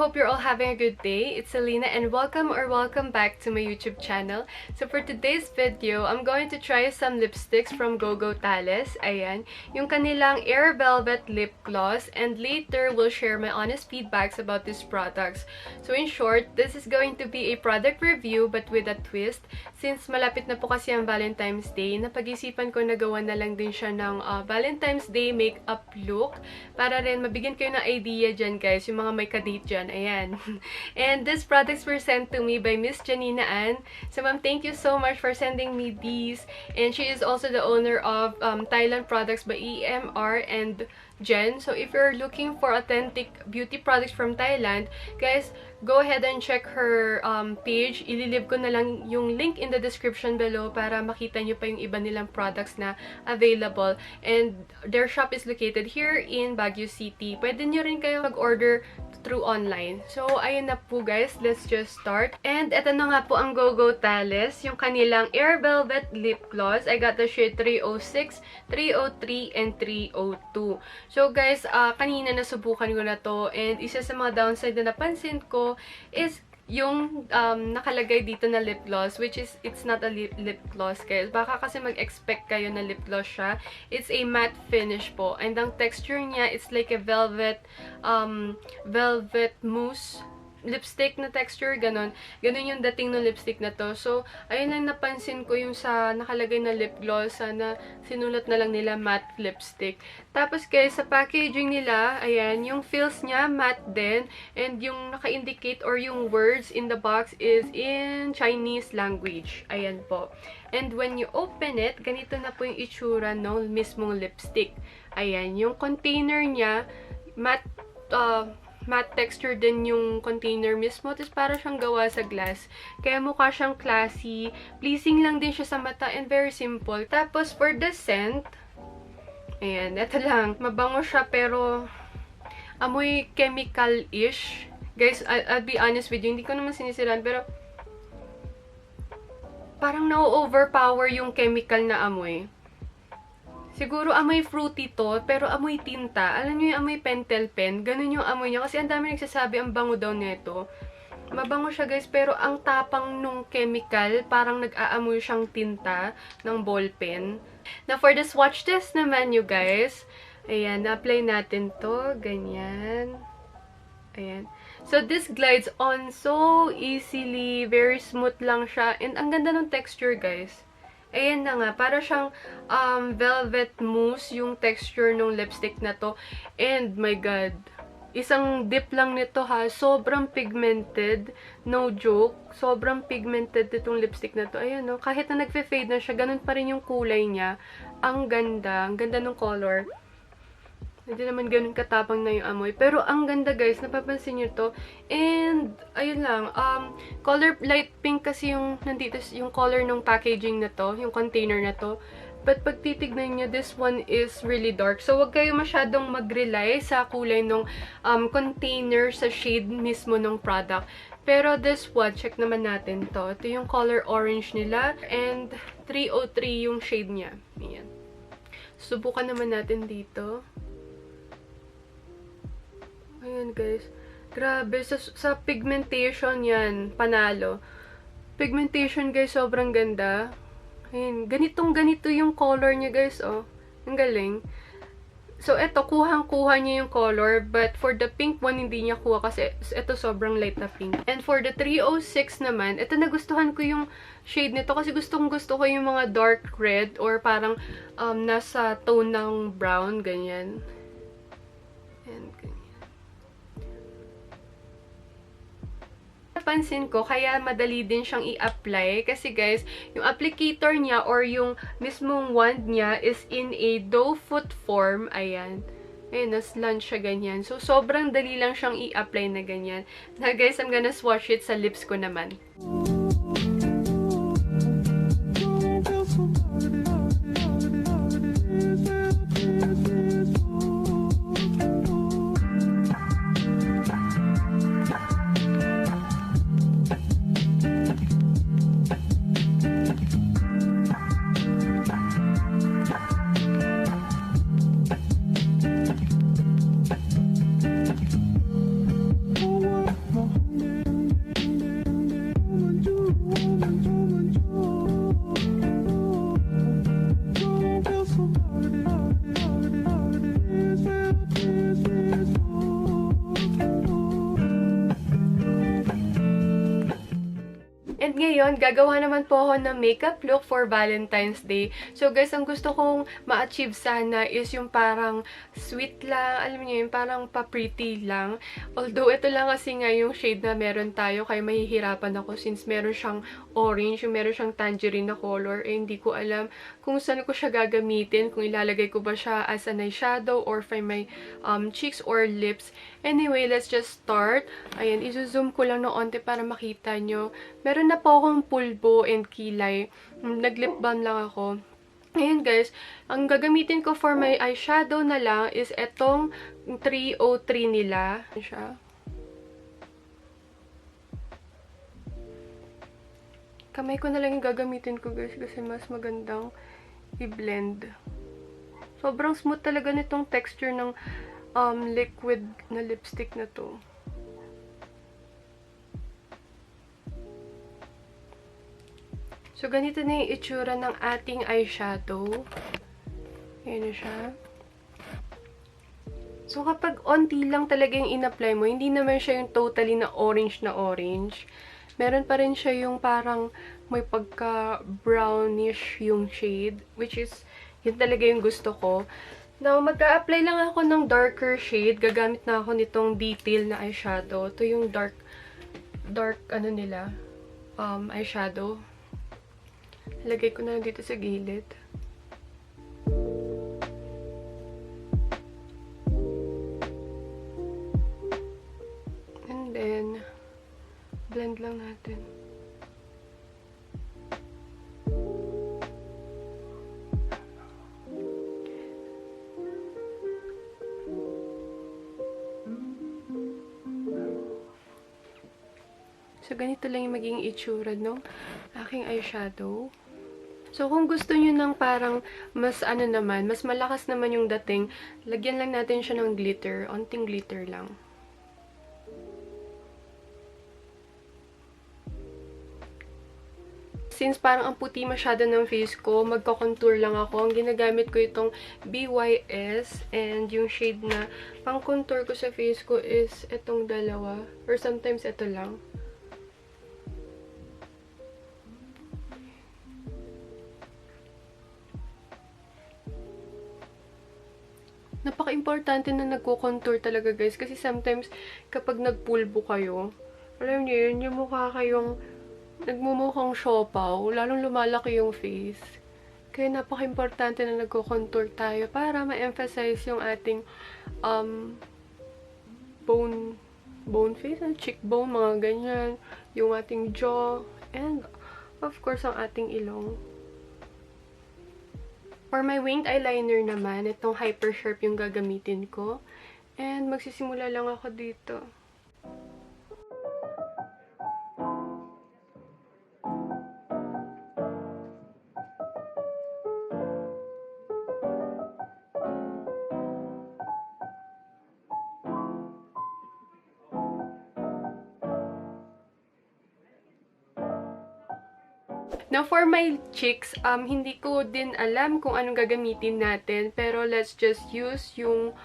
hope you're all having a good day. It's Selina and welcome back to my YouTube channel. So for today's video, I'm going to try some lipsticks from Gogo Tales. Ayan, yung kanilang Air Velvet Lip Gloss, and later we'll share my honest feedbacks about these products. So in short, this is going to be a product review but with a twist. Since malapit na po kasi ang Valentine's Day, napag-isipan ko na gawa na lang din siya ng Valentine's Day makeup look para rin mabigyan kayo ng idea dyan guys, yung mga may kadate dyan. Ayan. And these products were sent to me by Miss Janina Ann. So ma'am, thank you so much for sending me these. And she is also the owner of Thailand Products by EMR and JEN. So if you're looking for authentic beauty products from Thailand, guys, go ahead and check her page. Ililib ko na lang yung link in the description below para makita nyo pa yung iba nilang products na available. And their shop is located here in Baguio City. Pwede nyo rin kayo mag-order through online. So, ayun na po guys. Let's just start. And eto na nga po ang Gogo Tales, yung kanilang Air Velvet Lip Gloss. I got the shade 306, 303, and 302. So guys, kanina nasubukan ko na to, and isa sa mga downside na napansin ko is yung nakalagay dito na lip gloss, which is, it's not a lip gloss guys. Baka kasi mag-expect kayo na lip gloss siya. It's a matte finish po. And ang texture niya, it's like a velvet mousse lipstick na texture, ganon. Ganon yung dating ng lipstick na to. So, ayun lang napansin ko yung sa nakalagay na lip gloss. Sana sinulat na lang nila matte lipstick. Tapos guys, sa packaging nila, ayan, yung feels niya matte din. And yung naka-indicate or yung words in the box is in Chinese language. Ayan po. And when you open it, ganito na po yung itsura ng mismong lipstick. Ayan, yung container niya, matte texture din yung container mismo. Tapos para siyang gawa sa glass. Kaya mukha siyang classy. Pleasing lang din siya sa mata and very simple. Tapos for the scent, ayan, eto lang. Mabango siya pero amoy chemical-ish. Guys, I'll be honest with you. Hindi ko naman sinisiran pero parang na-overpower yung chemical na amoy. Siguro amoy fruity to, pero amoy tinta. Alam nyo yung amoy pentel pen? Ganun yung amoy niya. Kasi ang dami nagsasabi, ang bango daw nito. Mabango siya guys, pero ang tapang nung chemical, parang nag-aamoy siyang tinta ng ball pen. Now for the swatch test naman you guys, ayan, na-apply natin to. Ganyan. Ayan. So this glides on so easily. Very smooth lang siya. And ang ganda ng texture guys. Ayan na nga, para siyang velvet mousse yung texture ng lipstick na to. And my god, isang dip lang nito ha, sobrang pigmented, no joke, sobrang pigmented itong lipstick na to. Ayan no, kahit na nagfe-fade na siya, ganun pa rin yung kulay niya. Ang ganda ng color. Hindi naman ganun katapang na yung amoy. Pero ang ganda guys, napapansin nyo to. And, ayun lang, color light pink kasi yung nandito, yung color ng packaging na to, yung container na to. But pag titignan nyo, this one is really dark. So, wag kayo masyadong mag-rely sa kulay ng container, sa shade mismo ng product. Pero this one, check naman natin to. Ito yung color orange nila. And 303 yung shade niya. Ayan. Subukan naman natin dito. Ayan guys. Grabe. Sa pigmentation yan. Panalo. Pigmentation guys. Sobrang ganda. Ayan. Ganito yung color niya guys. Oh. Ang galing. So, eto. Kuhang-kuha niya yung color. But for the pink one, hindi niya kuha. Kasi eto sobrang light na pink. And for the 306 naman, eto nagustuhan ko yung shade nito. Kasi gustong-gusto ko yung mga dark red. Or parang nasa tone ng brown. Ganyan. Ayan. Ganyan. Napansin ko, kaya madali din siyang i-apply. Kasi guys, yung applicator niya or yung mismong wand niya is in a doe foot form. Ayan. Ayan, nas-lunch siya ganyan. So, sobrang dali lang siyang i-apply na ganyan. Na guys, I'm gonna swatch it sa lips ko naman. ayan, gagawa naman po ako ng makeup look for Valentine's Day. So guys, ang gusto kong ma-achieve sana is yung parang sweet lang, alam niyo yun, parang pa-pretty lang. Although ito lang kasi nga yung shade na meron tayo, kaya mahihirapan ako since meron siyang orange, yung meron siyang tangerine na color, eh hindi ko alam kung saan ko siya gagamitin, kung ilalagay ko ba siya as an eyeshadow or for my cheeks or lips. Anyway, let's just start. Ayan, izo-zoom ko lang ng onte para makita nyo. Meron na po akong pulbo and kilay. Nag-lip balm lang ako. Ayan guys, ang gagamitin ko for my eyeshadow na lang is etong 303 nila. Ayan siya. Kamay ko na lang yung gagamitin ko guys kasi mas magandang i-blend. Sobrang smooth talaga nitong texture ng liquid na lipstick na to. So, ganito na yung itsura ng ating eyeshadow. Ayan na siya. So, kapag onti lang talaga yung in-apply mo, hindi naman siya yung totally na orange na orange. Meron pa rin siya yung parang may pagka-brownish yung shade, which is, yun talaga yung gusto ko. Now, mag-a-apply lang ako ng darker shade. Gagamit na ako nitong detail na eyeshadow. Ito yung dark, ano nila, eyeshadow. Lagay ko na dito sa gilid. And then, blend lang natin. So, ganito lang yung magiging itsura ng aking eyeshadow. So, kung gusto nyo ng parang mas ano naman, mas malakas naman yung dating, lagyan lang natin siya ng glitter. Onting glitter lang. Since parang ang puti masyado ng face ko, magko-contour lang ako. Ang ginagamit ko itong BYS and yung shade na pang-contour ko sa face ko is itong dalawa. Or sometimes ito lang. Napaka-importante na nagko-contour talaga guys. Kasi sometimes, kapag nagpulbo kayo, alam niyo yun, yung mukha kayong nagmumukhang siopaw, lalong lumalaki yung face. Kaya napaka-importante na nagko-contour tayo para ma-emphasize yung ating bone face, cheekbone, mga ganyan, yung ating jaw, and of course, ang ating ilong. For my winged eyeliner naman, itong Hyper Sharp yung gagamitin ko. And magsisimula lang ako dito. Now, for my cheeks, hindi ko din alam kung anong gagamitin natin. Pero, let's just use yung,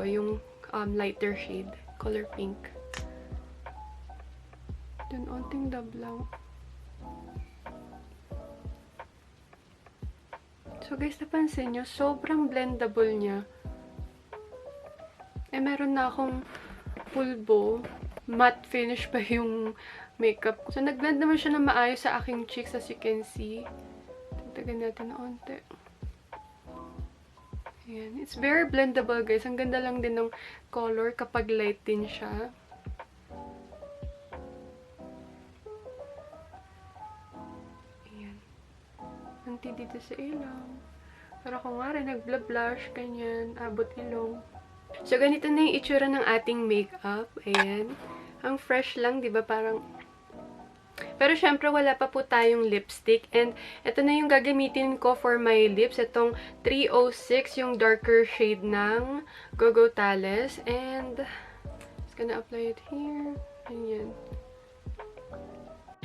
yung lighter shade. Color pink. Dun, onting dab lang. So, guys, napansin nyo, sobrang blendable niya. Eh, meron na akong pulbo. Matte finish pa yung makeup ko. So, nag-blend naman siya na maayos sa aking cheeks, as you can see. Tagtagan natin na onte. Ayan. It's very blendable, guys. Ang ganda lang din ng color kapag light din siya. Ayan. Anti dito sa ilong. Para kung nga rin, nag-blush, ganyan, abot ilong. So, ganito na yung itsura ng ating makeup. Ayan. Ang fresh lang, di ba? Parang... Pero, syempre, wala pa po tayong lipstick. And, ito na yung gagamitin ko for my lips. Itong 306, yung darker shade ng Gogo Tales. And, just gonna apply it here. Ayan.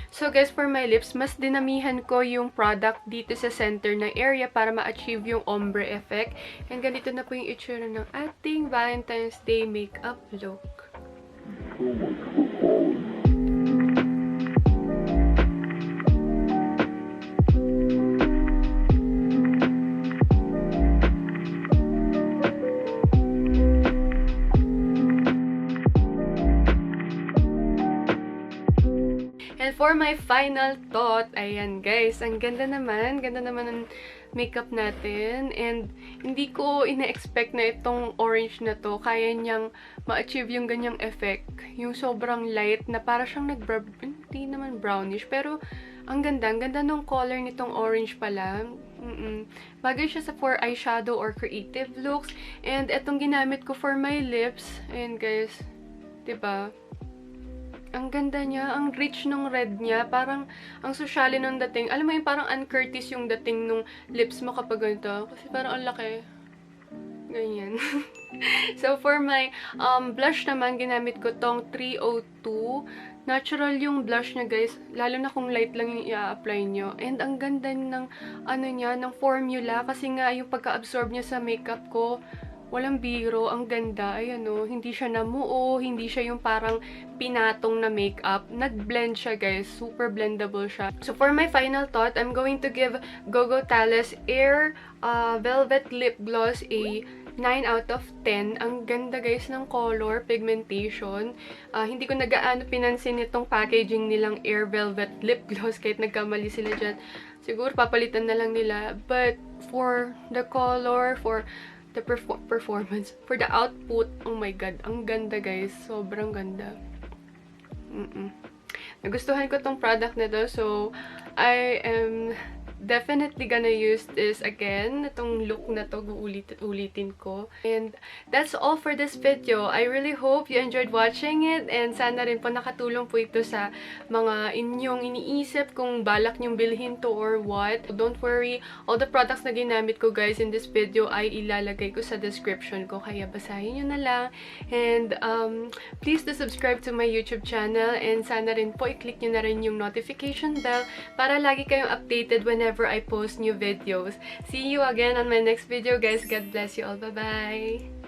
So, guys, for my lips, mas dinamihan ko yung product dito sa center ng area para ma-achieve yung ombre effect. And, ganito na po yung itsura ng ating Valentine's Day makeup look. for my final thought, ayan guys, ang ganda naman ng makeup natin. And hindi ko ina-expect na itong orange na to, kaya niyang ma-achieve yung ganyang effect. Yung sobrang light na para siyang hindi naman brownish, pero ang ganda nung color nitong orange pala. Bagay siya sa for eyeshadow or creative looks. And etong ginamit ko for my lips. Ayan guys, diba? Ang ganda niya, ang rich nung red niya, parang ang sosyali nung dating. Alam mo yung parang uncourteous yung dating nung lips mo kapag ganito. Kasi parang ang laki. Ganyan. So for my blush naman, ginamit ko tong 302. Natural yung blush niya guys, lalo na kung light lang yung i-apply nyo. And ang ganda ng ng formula, kasi nga yung pagka-absorb niya sa makeup ko, walang biro, ang ganda. Ayan o, hindi siya namuo, hindi siya yung parang pinatong na makeup. Nag-blend siya guys, super blendable siya. So for my final thought, I'm going to give Gogo Tales Air Velvet Lip Gloss a 9 out of 10. Ang ganda guys ng color, pigmentation. Hindi ko nagaano pinansin itong packaging nilang Air Velvet Lip Gloss kahit nagkamali sila dyan. Siguro papalitan na lang nila. But for the color, for the performance, for the output, oh my god, ang ganda guys. Sobrang ganda. Nagustuhan ko tong product na to. So, I am definitely gonna use this again. Itong look na to, ulitin ko. And that's all for this video. I really hope you enjoyed watching it. And sana rin po nakatulong po ito sa mga inyong iniisip kung balak nyong bilhin to or what. Don't worry, all the products na ginamit ko guys in this video ay ilalagay ko sa description ko. Kaya basahin nyo na lang. And please do subscribe to my YouTube channel. And sana rin po i-click nyo na rin yung notification bell para lagi kayong updated whenever I post new videos. See you again on my next video, guys. God bless you all. Bye-bye!